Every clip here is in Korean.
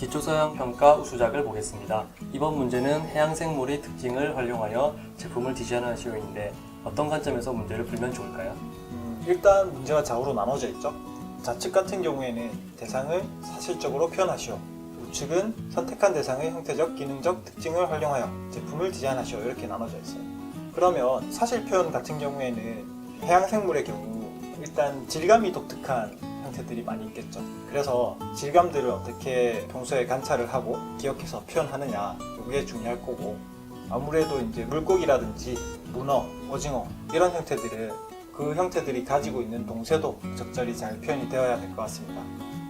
기초서양평가 우수작을 보겠습니다. 이번 문제는 해양생물의 특징을 활용하여 제품을 디자인하는 시험인데 어떤 관점에서 문제를 풀면 좋을까요? 일단 문제가 좌우로 나눠져 있죠. 좌측 같은 경우에는 대상을 사실적으로 표현하시오. 우측은 선택한 대상의 형태적, 기능적 특징을 활용하여 제품을 디자인하시오. 이렇게 나눠져 있어요. 그러면 사실 표현 같은 경우에는 해양생물의 경우 일단 질감이 독특한 형태들이 많이 있겠죠. 그래서 질감들을 어떻게 평소에 관찰을 하고 기억해서 표현하느냐, 이게 중요할 거고, 아무래도 이제 물고기라든지 문어, 오징어 이런 형태들은 그 형태들이 가지고 있는 동세도 적절히 잘 표현이 되어야 될 것 같습니다.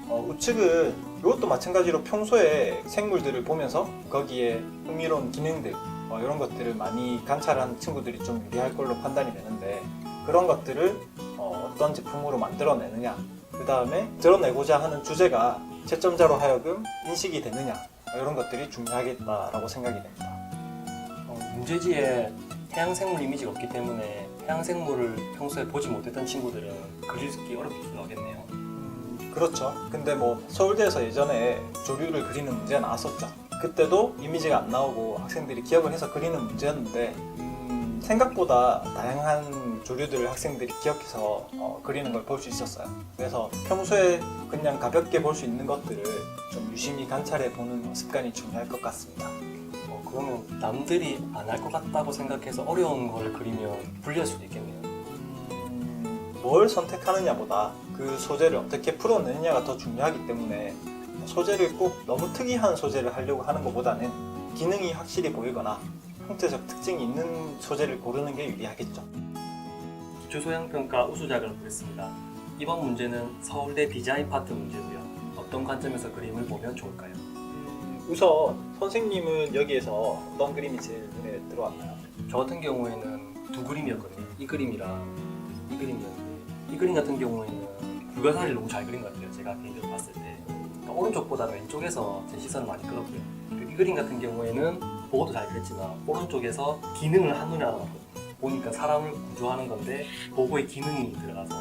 우측은 이것도 마찬가지로 평소에 생물들을 보면서 거기에 흥미로운 기능들 이런 것들을 많이 관찰하는 친구들이 좀 유리할 걸로 판단이 되는데, 그런 것들을 어떤 제품으로 만들어내느냐, 그 다음에 드러내고자 하는 주제가 채점자로 하여금 인식이 되느냐, 이런 것들이 중요하겠다라고 생각이 됩니다. 문제지에 해양생물 이미지가 없기 때문에 해양생물을 평소에 보지 못했던 친구들은 그리기 어렵기도 하겠네요. 그렇죠. 근데 뭐 서울대에서 예전에 조류를 그리는 문제가 나왔었죠. 그때도 이미지가 안 나오고 학생들이 기억을 해서 그리는 문제였는데 생각보다 다양한 조류들을 학생들이 기억해서 그리는 걸 볼 수 있었어요. 그래서 평소에 그냥 가볍게 볼 수 있는 것들을 좀 유심히 관찰해 보는 습관이 중요할 것 같습니다. 그러면 남들이 안 할 것 같다고 생각해서 어려운 걸 그리면 불리할 수도 있겠네요. 뭘 선택하느냐보다 그 소재를 어떻게 풀어내느냐가 더 중요하기 때문에 소재를 꼭 너무 특이한 소재를 하려고 하는 것보다는 기능이 확실히 보이거나 형태적 특징이 있는 소재를 고르는 게 유리하겠죠. 기초소양평가 우수작을 보겠습니다. 이번 문제는 서울대 디자인 파트 문제고요. 어떤 관점에서 그림을 보면 좋을까요? 우선 선생님은 여기에서 어떤 그림이 제일 눈에 들어왔나요? 저 같은 경우에는 두 그림이었거든요. 이 그림이랑 이 그림이었는데, 이 그림 같은 경우에는 불가사리를 너무 잘 그린 것 같아요. 제가 개인적으로 봤을 때. 그러니까 오른쪽보다는 왼쪽에서 제 시선을 많이 끌었고요. 이 그림 같은 경우에는 보고도 잘 그렸지만 오른쪽에서 기능을 한눈에 알아봤거든요. 보니까 사람을 구조하는 건데 보고의 기능이 들어가서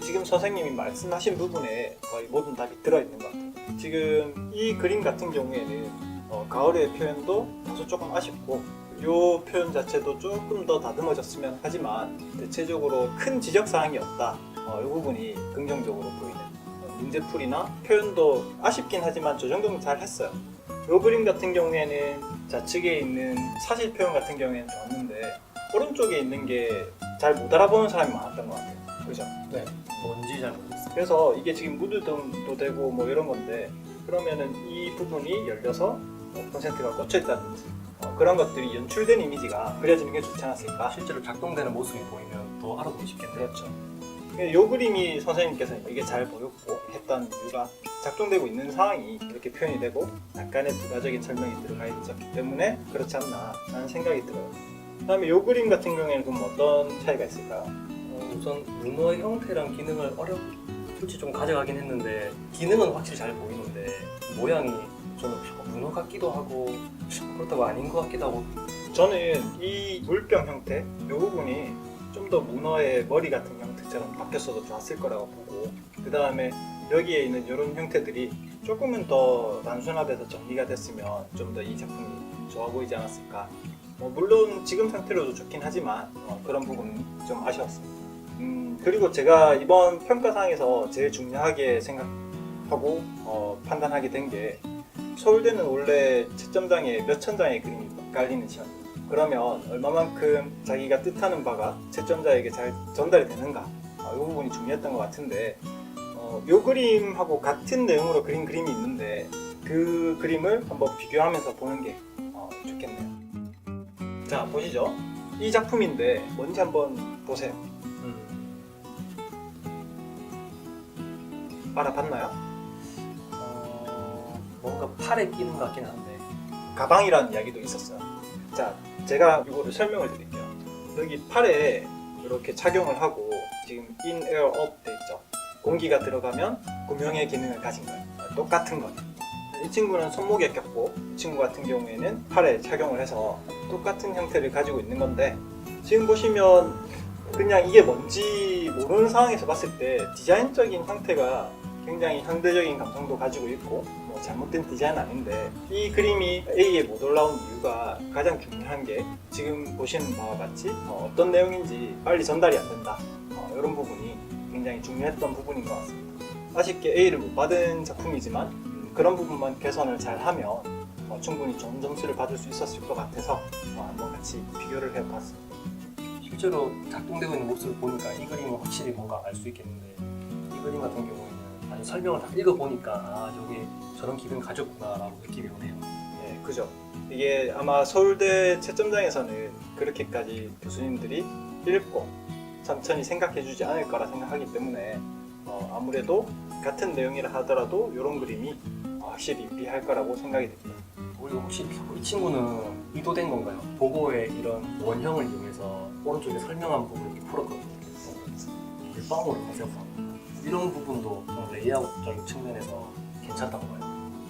지금 선생님이 말씀하신 부분에 거의 모든 답이 들어있는 것 같아요. 지금 이 그림 같은 경우에는 가을의 표현도 다소 조금 아쉽고 이 표현 자체도 조금 더 다듬어졌으면 하지만 대체적으로 큰 지적사항이 없다. 이 부분이 긍정적으로 보이는 문제풀이나 표현도 아쉽긴 하지만 저 정도면 잘 했어요. 이 그림 같은 경우에는 좌측에 있는 사실 표현 같은 경우에는 좋았는데 오른쪽에 있는 게 잘 못 알아보는 사람이 많았던 것 같아요. 그죠? 네, 뭔지 잘 모르겠어요. 그래서 이게 지금 무드등도 되고 뭐 이런 건데, 그러면은 이 부분이 열려서 콘센트가 꽂혀 있다든지 그런 것들이 연출된 이미지가 그려지는 게 좋지 않았을까? 실제로 작동되는 모습이 보이면 더 알아보기 쉽겠네요. 그렇죠. 이 그림이 선생님께서 이게 잘 보였고 했던 이유가 작동되고 있는 상황이 이렇게 표현이 되고 약간의 부가적인 설명이 들어가 있었기 때문에 그렇지 않나 라는 생각이 들어요. 그 다음에 이 그림 같은 경우에는 그럼 어떤 차이가 있을까요? 우선 문어의 형태랑 기능을 어렵지 좀 가져가긴 했는데 기능은 확실히 잘 보이는데 모양이 저는 문어 같기도 하고 그렇다고 아닌 것 같기도 하고. 저는 이 물병 형태 이 부분이 좀 더 문어의 머리 같은 형태처럼 바뀌었어도 좋았을 거라고 보고, 그 다음에 여기에 있는 이런 형태들이 조금은 더 단순화돼서 정리가 됐으면 좀 더 이 작품이 좋아 보이지 않았을까. 물론 지금 상태로도 좋긴 하지만 그런 부분은 좀 아쉬웠습니다. 그리고 제가 이번 평가상에서 제일 중요하게 생각하고 판단하게 된 게, 서울대는 원래 채점장에 몇천 장의 그림이 깔리는 시험입니다. 그러면 얼마만큼 자기가 뜻하는 바가 채점자에게 잘 전달이 되는가, 이 부분이 중요했던 것 같은데, 이 그림하고 같은 내용으로 그린 그림이 있는데 그 그림을 한번 비교하면서 보는 게 좋겠네요. 자, 보시죠. 이 작품인데 뭔지 한번 보세요. 알아봤나요? 뭔가 팔에 끼는 것 같긴 한데. 가방이라는 이야기도 있었어요. 자, 제가 이거를 설명을 드릴게요. 여기 팔에 이렇게 착용을 하고 지금 in, air, up 돼 있죠. 공기가 들어가면 구명의 기능을 가진 거예요. 똑같은 거예요. 이 친구는 손목에 꼈고 이 친구 같은 경우에는 팔에 착용을 해서 똑같은 형태를 가지고 있는 건데, 지금 보시면 그냥 이게 뭔지 모르는 상황에서 봤을 때 디자인적인 형태가 굉장히 현대적인 감성도 가지고 있고 뭐 잘못된 디자인은 아닌데 이 그림이 A에 못 올라온 이유가 가장 중요한 게 지금 보시는 바와 같이 어떤 내용인지 빨리 전달이 안 된다. 이런 부분이 굉장히 중요했던 부분인 것 같습니다. 아쉽게 A를 못 받은 작품이지만 그런 부분만 개선을 잘 하면 충분히 좋은 점수를 받을 수 있었을 것 같아서 한번 같이 비교를 해봤습니다. 실제로 작동되고 있는 모습을 보니까 이 그림은 확실히 뭔가 알 수 있겠는데 이 그림 같은 경우에는 아주 설명을 다 읽어보니까 아 저게 저런 기분을 가졌구나 라고 느낌이 오네요. 네, 그죠. 이게 아마 서울대 채점장에서는 그렇게까지 교수님들이 읽고 천천히 생각해주지 않을 거라 생각하기 때문에 아무래도 같은 내용이라 하더라도 이런 그림이 확실히 유리할 거라고 생각이 됩니다. 그리고 혹시 이 친구는 의도된 건가요? 보고의 이런 원형을 이용해서 오른쪽에 설명한 부분을 이렇게 풀었거든요. 물방울을 가져서 이런 부분도 좀 레이아웃적인 측면에서 괜찮다고 봐요.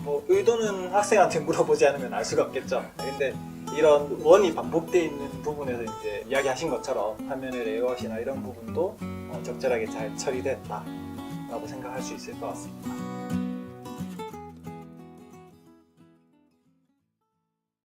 뭐 의도는 학생한테 물어보지 않으면 알 수가 없겠죠. 근데 이런 원이 반복되어 있는 부분에서 이제 이야기하신 것처럼 화면의 레이아웃이나 이런 부분도 적절하게 잘 처리됐다라고 생각할 수 있을 것 같습니다.